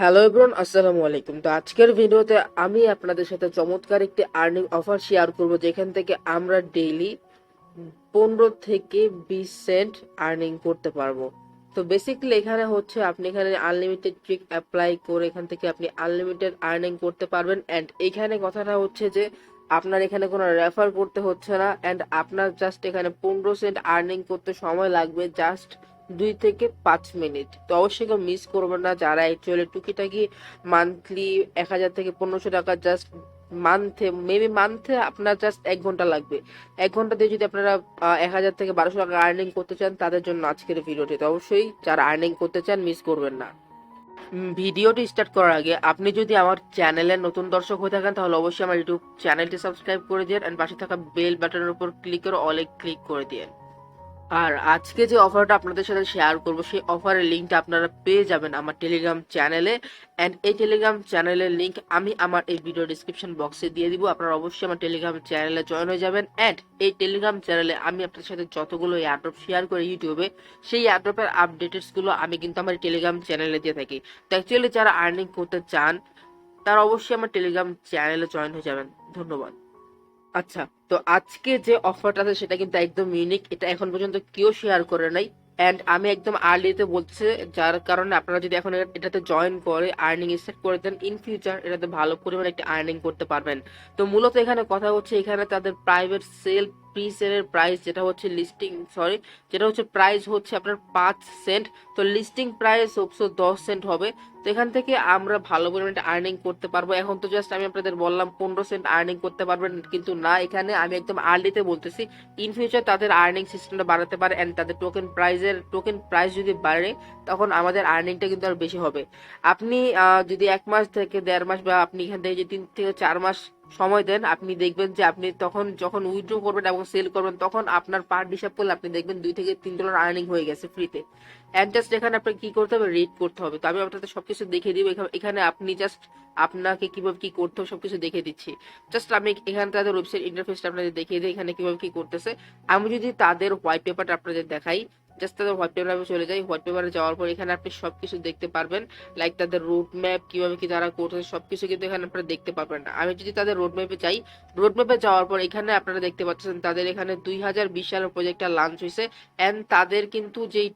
Hello everyone, আসসালামু আলাইকুম। তো আজকের ভিডিওতে আমি আপনাদের সাথে চমৎকার একটি আর্নিং অফার শেয়ার করব, যেখান থেকে আমরা ডেইলি 15 থেকে 20 সেন্ট আর্নিং করতে পারবো। তো বেসিক্যালি এখানে হচ্ছে আপনি এখানে আনলিমিটেড ট্রিক অ্যাপ্লাই করে এখান থেকে আপনি আনলিমিটেড আর্নিং করতে পারবেন। অ্যান্ড এইখানে কথাটা হচ্ছে যে আপনার এখানে কোনো রেফার করতে হচ্ছে না, অ্যান্ড আপনার জাস্ট এখানে 15 সেন্ট আর্নিং করতে সময় লাগবে জাস্ট 2 থেকে 5 মিনিট। তো অবশ্যই কেউ মিস করবেন না যারা অ্যাকচুয়ালি টুকিটাকি মান্থলি 1000 থেকে 1500 টাকা জাস্ট মান্থে আপনার জাস্ট 1 ঘন্টা লাগবে। 1 ঘন্টা দিয়ে যদি আপনারা 1000 থেকে 1200 টাকা আর্নিং করতে চান, তাদের জন্য আজকের ভিডিওটি। তো অবশ্যই যারা আর্নিং করতে চান মিস করবেন না। ভিডিওটি স্টার্ট করার আগে আপনি যদি আমার চ্যানেলের নতুন দর্শক হয়ে থাকেন, তাহলে অবশ্যই আমার ইউটিউব চ্যানেলটি সাবস্ক্রাইব করে দিন এন্ড পাশে থাকা বেল বাটনের উপর ক্লিক করে অলে ক্লিক করে দিন। আর আজকে যে অফারটা আপনাদের সাথে শেয়ার করব, সেই অফারের লিঙ্কটা আপনারা পেয়ে যাবেন আমার টেলিগ্রাম চ্যানেলে। অ্যান্ড এই টেলিগ্রাম চ্যানেলের লিঙ্ক আমি আমার এই ভিডিও ডিসক্রিপশন বক্সে দিয়ে দিব। আপনারা অবশ্যই আমার টেলিগ্রাম চ্যানেলে জয়েন হয়ে যাবেন। অ্যান্ড এই টেলিগ্রাম চ্যানেলে আমি আপনাদের সাথে যতগুলো এয়ারড্রপ শেয়ার করি ইউটিউবে, সেই এয়ারড্রপের আপডেটেসগুলো আমি কিন্তু আমার টেলিগ্রাম চ্যানেলে দিয়ে থাকি। তো অ্যাকচুয়ালি যারা আর্নিং করতে চান, তারা অবশ্যই আমার টেলিগ্রাম চ্যানেলে জয়েন হয়ে যাবেন। ধন্যবাদ। আচ্ছা, তো আজকে যে অফারটা আছে সেটা কিন্তু একদম ইউনিক, এটা এখন পর্যন্ত কেউ শেয়ার করে নাই। এন্ড আমি একদম আর্লিতে বলছি, যার কারণে আপনারা যদি এখন এটাতে জয়েন করে আর্নিং স্টার্ট করে দেন, ইন ফিউচার এটাতে ভালো পরিমাণে একটা আর্নিং করতে পারবেন। তো মূলত এখানে কথা হচ্ছে, এখানে তাদের প্রাইভেট সেল প্রি সেলের প্রাইস যেটা হচ্ছে যেটা হচ্ছে প্রাইস হচ্ছে আপনার 5 সেন্ট। তো লিস্টিং প্রাইস হচ্ছে 10 সেন্ট হবে। তো এখান থেকে আমরা ভালো পরিমাণে আর্নিং করতে পারবো। এখন তো জাস্ট আমি আপনাদের বললাম 15 সেন্ট আর্নিং করতে পারবেন, কিন্তু না, এখানে আমি একদম আর্লিতে বলতেছি ইন ফিউচার তাদের আর্নিং সিস্টেমটা বাড়াতে পারে। এন্ড তাদের টোকেন প্রাইস যদি বাড়ে, তখন আমাদের আর্নিংটা কিন্তু আর বেশি হবে। আপনি যদি 1 মাস থেকে 1.5 মাস বা আপনি এখান থেকে যে 3 থেকে 4 মাস সময় দেন, আপনি দেখবেন যে আপনি তখন যখন উইথড্র করবেন এবং সেল করবেন, তখন আপনার পার হিসাব করলে আপনি দেখবেন $2 থেকে $3 আর্নিং হয়ে গেছে ফ্রিতে। এন্ড জাস্ট এখানে আপনাকে কি করতে হবে, রিড করতে হবে। তো আমি আপনাদের সবকিছু দেখিয়ে দিব। এখানে আপনি জাস্ট আপনাকে কিভাবে কি করতে হবে সবকিছু দেখিয়ে দিচ্ছি। জাস্ট আমি এখানে তাদের ওয়েবসাইট ইন্টারফেসটা আপনাদের দেখিয়ে দিই, এখানে কিভাবে কি করতেছে। আমি যদি তাদের হোয়াইট পেপারটা আপনাদের দেখাই, জাস্ট তাদের হোয়াইট পেপারে চলে যাই। হোয়াইট পেপারে যাওয়ার পর এখানে আপনি সবকিছু দেখতে পারবেন, লাইক তাদের রোড ম্যাপ কিভাবে কি তারা করতেছে সবকিছু কিন্তু এখানে আপনারা দেখতে পারবেন না। আমি যদি তাদের রোড ম্যাপে যাই, রোড ম্যাপে যাওয়ার পর এখানে আপনারা দেখতে পাচ্ছেন তাদের এখানে 2020 সালের প্রজেক্টটা লঞ্চ হয়েছে। এন্ড তাদের কিন্তু যেই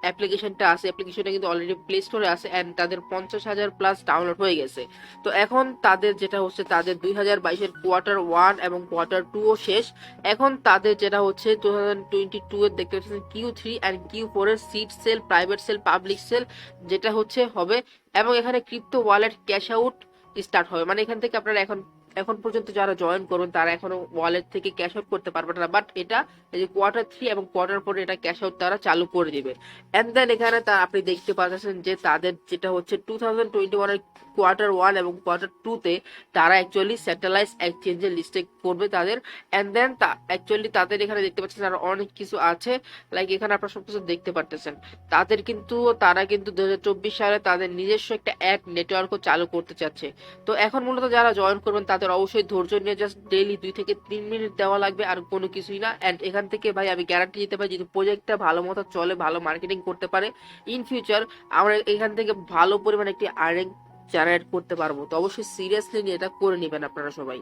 অ্যাপ্লিকেশনটা আছে, অ্যাপ্লিকেশনটা কিন্তু অলরেডি প্লে স্টোরে আছে এন্ড তাদের 50,000 প্লাস ডাউনলোড হয়ে গেছে। তো এখন তাদের যেটা হচ্ছে, তাদের 2022-এর কোয়ার্টার 1 এবং কোয়ার্টার 2ও শেষ। এখন তাদের যেটা হচ্ছে 2022 এর দেখতে পাচ্ছেন Q3 অ্যান্ড Q4 এর seed sale, private sale, public sale যেটা হচ্ছে হবে। এবং এখানে crypto wallet cash out start হবে। মানে এখান থেকে আপনারা এখন এখন পর্যন্ত যারা জয়েন করবেন তারা এখনো ওয়ালেট থেকে ক্যাশ আউট করতে পারবেন না, বাট এটা এই যে কোয়ার্টার 3 এবং কোয়ার্টার 4 এটা ক্যাশ আউট তারা চালু করে দিবে। এন্ড দেন এখানে আপনি দেখতে পাচ্ছেন যে তাদের যেটা হচ্ছে 2021 এর কোয়ার্টার 1 এবং কোয়ার্টার 2 তে তারা অ্যাকচুয়ালি স্যাটেলাইট এক্সচেঞ্জের লিস্টে করবে তাদের। এন্ড দেন অ্যাকচুয়ালি তাদের এখানে দেখতে পাচ্ছেন আর অনেক কিছু আছে, লাইক এখানে আপনারা সবকিছু দেখতে পারতেছেন। তারা কিন্তু 2024 সালে তাদের নিজস্ব একটা অ্যাড নেটওয়ার্কও চালু করতে চাচ্ছে। তো এখন মূলত যারা জয়েন করবেন তাদের অবশ্যই ধৈর্য নিয়ে জাস্ট ডেইলি 2 থেকে 3 মিনিট দেওয়া লাগবে, আর কোনো কিছুই না। এন্ড এখান থেকে ভাই আমি গ্যারান্টি দিতে পারি, যদি প্রজেক্টটা ভালো মতো চলে, ভালো মার্কেটিং করতে পারে, ইন ফিউচার আমরা এখান থেকে ভালো পরিমাণে একটি আর্নিং জেনারেট করতে পারবো। তো অবশ্যই সিরিয়াসলি নিয়ে এটা করে নেবেন আপনারা সবাই।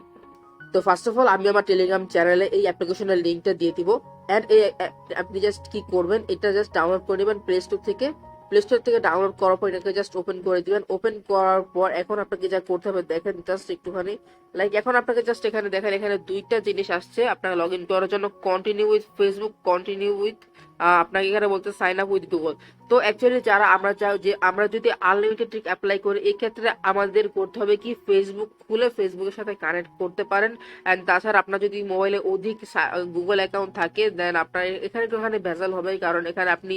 তো ফার্স্ট অফ অল আমি আমার টেলিগ্রাম চ্যানেলে এই অ্যাপ্লিকেশনের লিঙ্কটা দিয়ে দিব। এন্ড এই আপনি জাস্ট কি করবেন, এটা জাস্ট ডাউনলোড করে নেবেন প্লে স্টোর থেকে ডাউনলোড করার পর এটাকে জাস্ট ওপেন করে দিবেন। ওপেন করার পর এখন আপনাকে যা করতে হবে দেখেন, জাস্ট একটুখানি লাইক এখন আপনাকে জাস্ট এখানে দেখেন, এখানে 2টা জিনিস আসছে আপনাকে লগ ইন করার জন্য, continue with Facebook, continue with আপনাকে এখানে বলতে সাইন আপ উইথ গুগল। তো অ্যাকচুয়ালি যারা আমরা চাই যে আমরা যদি আনলিমিটেড ট্রিক অ্যাপ্লাই করি, এই ক্ষেত্রে আমাদের করতে হবে কি, ফেসবুক খুলে ফেসবুকের সাথে কানেক্ট করতে পারেন। অ্যান্ড তাছাড়া আপনার যদি মোবাইলে অধিক গুগল অ্যাকাউন্ট থাকে, দেন আপনার এখানে একটুখানি ভেজাল হবে, কারণ এখানে আপনি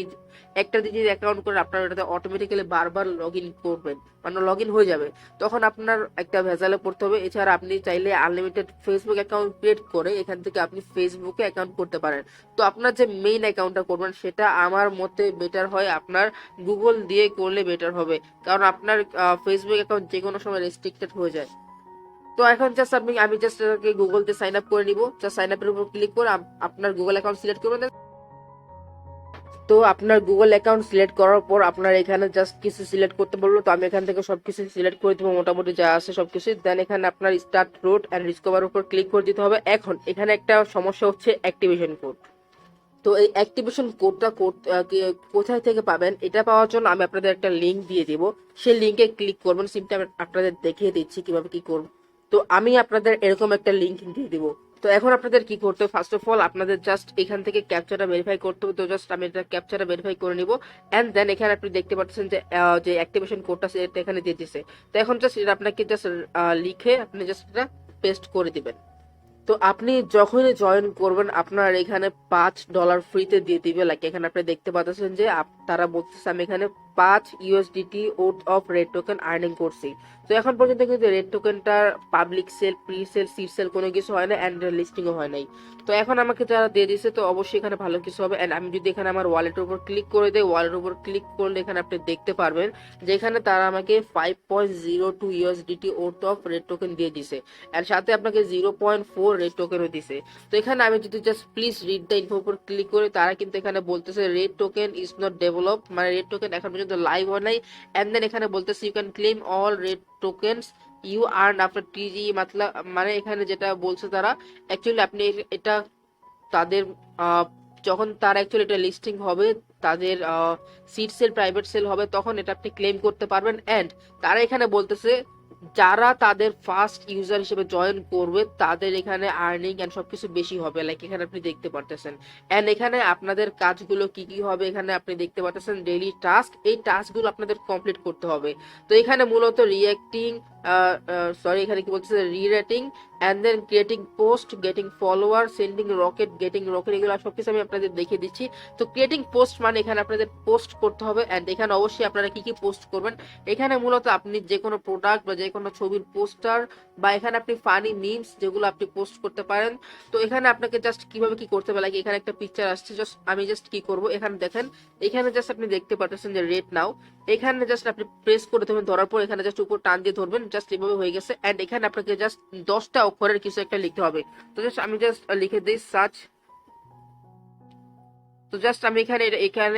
একটা যদি অ্যাকাউন্ট করেন আপনার এটাতে অটোমেটিক্যালি বারবার লগ ইন করবেন, মানে লগ ইন হয়ে যাবে, তখন আপনার একটা ভেজালে পড়তে হবে। এছাড়া আপনি চাইলে আনলিমিটেড ফেসবুক অ্যাকাউন্ট ক্রিয়েট করে এখান থেকে আপনি ফেসবুকে অ্যাকাউন্ট করতে পারেন। তো আপনার যে মেইন অ্যাকাউন্টটা করবেন সেটা আমার মতে বেটার হয় আপনার গুগল দিয়ে করলে বেটার হবে, কারণ আপনার ফেসবুক অ্যাকাউন্ট যে কোনো সময় রেস্ট্রিক্টেড হয়ে যায়। তো এখন জাস্ট আমি জাস্ট গুগল দিয়ে সাইন আপ করে নিব। জাস্ট সাইন আপের উপর ক্লিক করে আপনার গুগল অ্যাকাউন্ট সিলেক্ট করবেন। তো আপনার গুগল অ্যাকাউন্ট সিলেক্ট করার পর আপনার এখানে জাস্ট কিছু সিলেক্ট করতে বললো, তো আমি এখান থেকে সবকিছু সিলেক্ট করে দিব, মোটামুটি যা আছে সবকিছু। দেন এখানে আপনার স্টার্ট রুট অ্যান্ড ডিসকভার উপর ক্লিক করে দিতে হবে। এখন এখানে একটা সমস্যা হচ্ছে অ্যাক্টিভেশন কোড। তো এই অ্যাক্টিভেশন কোডটা কোথায় থেকে পাবেন, এটা পাওয়ার জন্য আমি আপনাদের একটা লিঙ্ক দিয়ে দিব, সেই লিঙ্কে ক্লিক করবেন। সিমটা আমি আপনাদের দেখিয়ে দিচ্ছি কিভাবে কি করব। তো আমি আপনাদের এরকম একটা লিঙ্ক দিয়ে দিব। তো এখন আপনাদের কি করতে হবে, ফার্স্ট অফ অল আপনাদের জাস্ট এখান থেকে ক্যাপচাটা ভেরিফাই করতে হবে। তো জাস্ট আমি এটা ক্যাপচাটা ভেরিফাই করে নিব, এন্ড দেন এখানে আপনি দেখতে পাচ্ছেন যে যে অ্যাক্টিভেশন কোডটা সেটা এখানে দিয়ে দিছে। তো এখন জাস্ট এটা আপনাকে জাস্ট লিখে আপনি জাস্ট এটা পেস্ট করে দিবেন। তো আপনি যখনই জয়েন করবেন আপনার এখানে $5 ফ্রিতে দিয়ে দিবে। লাইক এখানে আপনি দেখতে পাচ্ছেন যে তারা বলতেছে আমি এখানে 5 USDT worth of red token earning করছি। তো এখন পর্যন্ত কিন্তু রেড টোকেনটার public sale, pre sale, seed sale কোনো কিছু হয় না, এন্ড লিস্টিংও হয় নাই। তো এখন আমাকে যারা দিয়ে দিছে, তো অবশ্যই এখানে ভালো কিছু হবে। এন্ড আমি যদি এখানে আমার ওয়ালেটের উপর ক্লিক করে দেই, ওয়ালেটের উপর ক্লিক করলে এখানে আপনি দেখতে পারবেন যেখানে তারা আমাকে 5.02 USDT worth of red token দিয়ে দিছে, এর সাথে আপনাকে 0.4 রেড টোকেনও দিছে। তো এখানে আমি যদি just please read the info উপর ক্লিক করি, তারা কিন্তু এখানে বলতেছে red token is not develop, মানে রেড টোকেন এখন পর্যন্ত লাইভ হয় নাই। এন্ড দেন এখানে বলতেছে you can claim all red tokens you earn after TG, মতলব মানে এখানে যেটা বলছে তারা অ্যাকচুয়ালি আপনি এটা তাদের যখন তার অ্যাকচুয়ালি এটা লিস্টিং হবে, তাদের সিড সেল, প্রাইভেট সেল হবে, তখন এটা আপনি ক্লেম করতে পারবেন। এন্ড তারা এখানে বলতেছে যারা তাদের ফার্স্ট ইউজার হিসেবে জয়েন করবে তাদের এখানে আর্নিং এন্ড সবকিছু বেশি হবে। লাইক এখানে আপনি দেখতে পারতেছেন। এন্ড এখানে আপনাদের কাজগুলো কি কি হবে, এখানে আপনি দেখতে পাচ্ছেন ডেইলি টাস্ক, এই টাস্কগুলো আপনাদের কমপ্লিট করতে হবে। তো এখানে মূলত রিঅ্যাক্টিং, এখানে কি বলতেছে, rerating, and then creating post, getting follower, sending rocket, getting rocket, এগুলো সবকিছু আমি আপনাদের দেখিয়ে দিচ্ছি। তো ক্রিয়েটিং পোস্ট মানে এখানে আপনাদের পোস্ট করতে হবে। এন্ড এখানে অবশ্যই আপনারা কি কি পোস্ট করবেন, এখানে মূলত আপনি যে কোনো প্রোডাক্ট বা যে কোনো ছবির পোস্টার, বা এখানে আপনি ফানি মিমস যেগুলো আপনি পোস্ট করতে পারেন। তো এখানে আপনাকে জাস্ট কিভাবে কি করতে হবে, লাগে এখানে একটা পিকচার আসছে, জাস্ট আমি জাস্ট কি করব, এখানে দেখেন, এখানে জাস্ট আপনি দেখতে পাচ্ছেন যে রেট নাও, এখানে জাস্ট আপনি প্রেস করে দেবেন, ধরার পর এখানে জাস্ট উপর টান দিয়ে ধরবেন, জাস্ট এভাবে হয়ে গেছে। এন্ড এখানে আপনাকে জাস্ট 10টা অক্ষরের কিছু একটা লিখতে হবে। তো জাস্ট আমি জাস্ট লিখে দিই সার্চ। তো জাস্ট আমি এখানে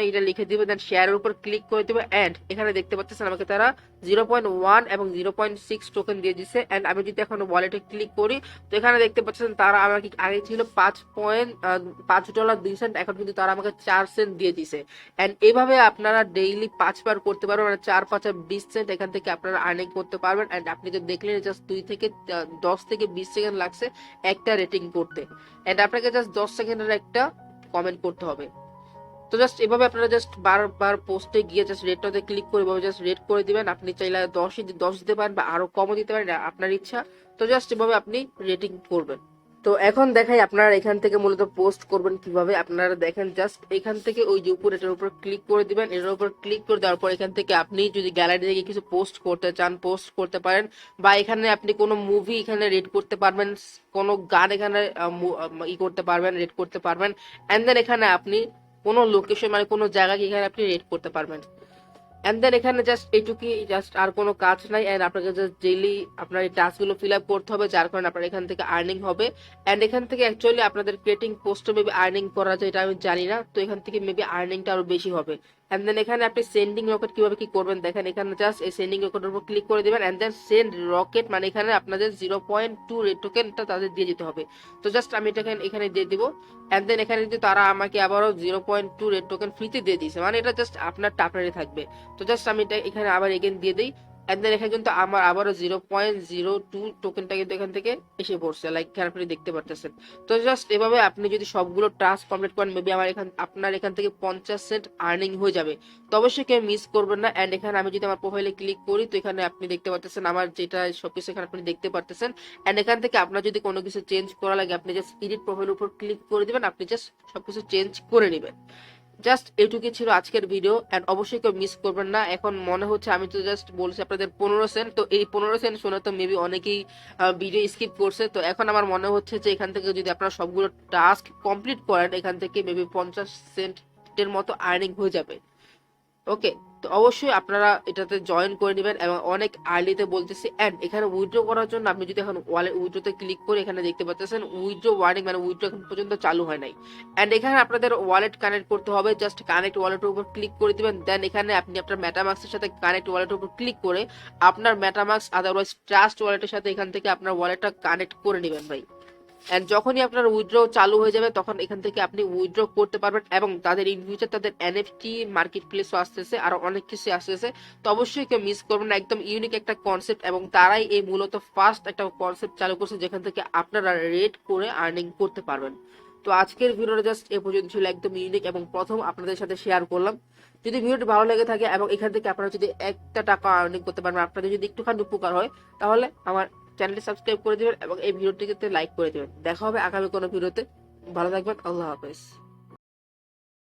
এটা লিখে দিব, দেন শেয়ারের উপর ক্লিক করে দিব। এন্ড এখানে দেখতে পাচ্ছেন আমাকে তারা 0.1 এবং 0.6 টোকেন দিয়ে দিছে। এন্ড আমি যদি এখন ওয়ালেটে ক্লিক করি, তো এখানে দেখতে পাচ্ছেন তারা আমাকে আগে ছিল $5.2, এখন কিন্তু তারা আমাকে 4 সেন্ট দিয়ে দিছে। এন্ড এইভাবে আপনারা ডেইলি 5 বার করতে পারবেন, মানে 4 5 20 সেন্ট এখান থেকে আপনারা আর্নিং করতে পারবেন। এন্ড আপনি তো দেখলেন জাস্ট 10 থেকে 20 সেকেন্ড লাগছে একটা রেটিং করতে। এন্ড আপনাকে জাস্ট 10 সেকেন্ডের একটা কমেন্ট করতে হবে। তো জাস্ট এভাবে আপনারা জাস্ট বারবার পোস্টে গিয়ে জাস্ট রেটটাতে ক্লিক করে এভাবে জাস্ট রেট করে দিবেন। আপনি চাইলে 10 দিতে পারেন বা আরো কমও দিতে পারেন, আপনার ইচ্ছা। তো জাস্ট এভাবে আপনি রেটিং করবেন। তো এখন দেখাই আপনারা এখান থেকে মূলত পোস্ট করবেন কিভাবে। আপনারা দেখেন জাস্ট এখান থেকে ওই যে উপর এটার উপর ক্লিক করে দিবেন, এটার উপর ক্লিক করে দেওয়ার পর এখান থেকে আপনি যদি গ্যালারি থেকে কিছু পোস্ট করতে চান পোস্ট করতে পারেন, বা এখানে আপনি কোনো মুভি এখানে রেট করতে পারবেন, কোনো গান এখানে করতে পারবেন, রেট করতে পারবেন। এন্ড দেন এখানে আপনি কোনো লোকেশন মানে কোনো জায়গাকে এখানে আপনি রেট করতে পারবেন। এন্ড দেন এখানে জাস্ট এইটুকুই, জাস্ট আর কোনো কাজ নাই। এন্ড আপনাকে জাস্ট ডেইলি আপনার এই টাস্কগুলো ফিল আপ করতে হবে, যার কারণে আপনার এখান থেকে আর্নিং হবে। এন্ড এখান থেকে অ্যাকচুয়ালি আপনাদের ক্রিয়েটিং পোস্টে মেবি আর্নিং করা যায়, এটা আমি জানি না। তো এখান থেকে মেবি আর্নিংটা আরো বেশি হবে। এন্ড দেন এখানে আপনি সেন্ডিং রকেট কিভাবে কি করবেন দেখেন, এখানে জাস্ট এই সেন্ডিং রকেটের উপর ক্লিক করে দিবেন। এন্ড দেন সেন্ড রকেট মানে এখানে আপনাদের 0.2 রেড টোকেনটা তাদের দিয়ে দিতে হবে। তো জাস্ট আমি এটা এখানে দিয়ে দিব। এন্ড দেন এখানে যদি তারা আমাকে আবারও 0.2 রেড টোকেন ফ্রিতে দিয়ে দিয়েছে, মানে এটা জাস্ট আপনার টাপনারে থাকবে। তো জাস্ট আমি এটা এখানে আবার এগেন দিয়ে দিই। এন্ড দেন এখানে কিন্তু আমার আবারও 0.02 টোকেনটা কিন্তু এখান থেকে এসে পড়ছে, লাইক এখানে আপনি দেখতে পারতেছেন। তো জাস্ট এভাবে আপনি যদি সবগুলো টাস্ক কমপ্লিট করেন, মেবি আপনার এখান থেকে 50 সেন্ট আর্নিং হয়ে যাবে। তো অবশ্যই কেউ মিস করবেন না। এন্ড এখানে আমি যদি আমার প্রোফাইলে ক্লিক করি, তো এখানে আপনি দেখতে পারতেছেন আমার যেটা সবকিছু এখানে আপনি দেখতে পারতেছেন। এন্ড এখান থেকে আপনার যদি কোনো কিছু চেঞ্জ করা লাগে, আপনি জাস্ট এডিট প্রোফাইলের উপর ক্লিক করে দিবেন, আপনি জাস্ট সবকিছু চেঞ্জ করে নেবেন। জাস্ট এটুকুই ছিল আজকের ভিডিও। এন্ড অবশ্যই কেউ মিস করবেন না। এখন মনে হচ্ছে আমি তো জাস্ট বলছি আপনাদের 15 সেন্ট, তো এই 15 সেন্ট শুনে তো মেবি অনেকেই ভিডিও স্কিপ করছে। তো এখন আমার মনে হচ্ছে যে এখান থেকে যদি আপনারা সবগুলো টাস্ক কমপ্লিট করেন, এখান থেকে মেবি 50 সেন্টের মতো আর্নিং হয়ে যাবে। ওকে। তো অবশ্যই আপনারা এটাতে জয়েন করে নেবেন এবং অনেক আর্লিতে বলতেছি। অ্যান্ড এখানে উইথড্র করার জন্য আপনি যদি এখন ওয়ালেট উইথড্রোতে ক্লিক করে এখানে দেখতে পাচ্ছেন উইথড্র ওয়ার্নিং, মানে উইথড্র এখন পর্যন্ত চালু হয় নাই। অ্যান্ড এখানে আপনাদের ওয়ালেট কানেক্ট করতে হবে, জাস্ট কানেক্ট ওয়ালেটের উপর ক্লিক করে দিবেন। দেন এখানে আপনি আপনার মেটামাক্সের সাথে কানেক্ট ওয়ালেটের উপর ক্লিক করে আপনার মেটামাক্স আদারওয়াইজ ট্রাস্ট ওয়ালেটের সাথে এখান থেকে আপনার ওয়ালেটটা কানেক্ট করে নেবেন ভাই। এন্ড যখনই আপনার উইথড্র চালু হয়ে যাবে তখন এখান থেকে আপনি উইথড্র করতে পারবেন এবং তাদের ইন ফিউচার তাদের এনএফটি মার্কেট প্লেসও আসতেছে, আরো অনেক কিছু আসতেছে। তো অবশ্যই কেউ মিস করবেন না, একদম ইউনিক একটা কনসেপ্ট এবং তারাই এই মূলত ফার্স্ট একটা কনসেপ্ট চালু করছে যেখান থেকে আপনারা রেট করে আর্নিং করতে পারবেন। তো আজকের ভিডিওটা জাস্ট এ পর্যন্ত ছিল, একদম ইউনিক এবং প্রথম আপনাদের সাথে শেয়ার করলাম। যদি ভিডিওটি ভালো লেগে থাকে এবং এখান থেকে আপনারা যদি একটা টাকা আর্নিং করতে পারবেন, আপনাদের যদি একটুখানি উপকার হয়, তাহলে আমার চ্যানেলটি সাবস্ক্রাইব করে দিবেন এবং এই ভিডিওটিতে লাইক করে দিবেন। দেখা হবে আগামী কোনো ভিডিওতে। ভালো থাকবেন, আল্লাহ হাফেজ।